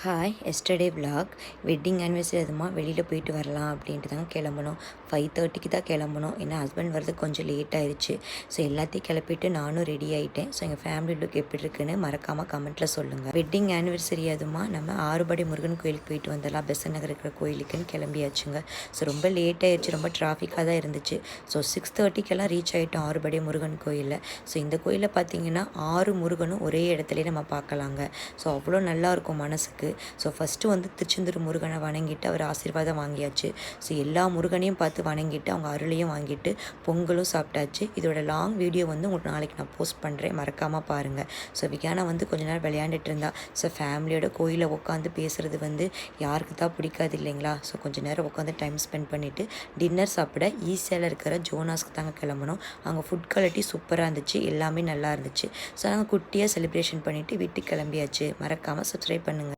Hi yesterday vlog wedding anniversary அதுமா வெளியில் போயிட்டு வரலாம் அப்படின்ட்டு தான் கிளம்பணும். 5:30க்கு தான் கிளம்பணும். ஏன்னா ஹஸ்பண்ட் வரதுக்கு கொஞ்சம் லேட் ஆயிடுச்சு. ஸோ எல்லாத்தையும் கிளப்பிட்டு நானும் ரெடி ஆகிட்டேன். ஸோ எங்கள் ஃபேமிலி லுக் எப்படி இருக்குன்னு மறக்காமல் கமெண்ட்டில் சொல்லுங்கள். வெட்டிங் ஆனிவர்சரி அதுமா நம்ம ஆறுபடை முருகன் கோயிலுக்கு போயிட்டு வந்துடலாம். பெசன் நகர் இருக்கிற கோயிலுக்குன்னு கிளம்பியாச்சுங்க. ஸோ ரொம்ப லேட் ஆயிடுச்சு, ரொம்ப டிராஃபிக்காக தான் இருந்துச்சு. ஸோ 6:30க்கெல்லாம் ரீச் ஆகிட்டோம் ஆறுபடை முருகன் கோயிலில். ஸோ இந்த கோயிலில் பார்த்தீங்கன்னா 6 முருகனும் ஒரே இடத்துலையே நம்ம பார்க்கலாங்க. ஸோ அவ்வளோ நல்லாயிருக்கும் மனசுக்கு. ஸோ ஃபஸ்ட்டு வந்து திருச்செந்தூர் முருகனை வணங்கிட்டு அவர் ஆசீர்வாதம் வாங்கியாச்சு. ஸோ எல்லா முருகனையும் பார்த்து வணங்கிட்டு அவங்க அருளையும் வாங்கிட்டு பொங்கலும் சாப்பிட்டாச்சு. இதோட லாங் வீடியோ வந்து உங்களுக்கு நாளைக்கு நான் போஸ்ட் பண்ணுறேன், மறக்காமல் பாருங்கள். ஸோ விகானா வந்து கொஞ்ச நேரம் விளையாண்டுட்டு இருந்தா. ஸோ ஃபேமிலியோட கோயிலில் உட்காந்து பேசுகிறது வந்து யாருக்கு தான் பிடிக்காது இல்லைங்களா? ஸோ கொஞ்சம் நேரம் உட்காந்து டைம் ஸ்பெண்ட் பண்ணிவிட்டு டின்னர் சாப்பிட ஈஸியாவில் இருக்கிற ஜோனாஸ்க்கு தாங்க கிளம்பணும். அங்கே ஃபுட் குவாலிட்டி சூப்பராக இருந்துச்சு, எல்லாமே நல்லா இருந்துச்சு. ஸோ நாங்கள் குட்டியாக செலிப்ரேஷன் பண்ணிவிட்டு வீட்டுக்கு கிளம்பியாச்சு. மறக்காமல் சப்ஸ்கிரைப் பண்ணுங்கள்.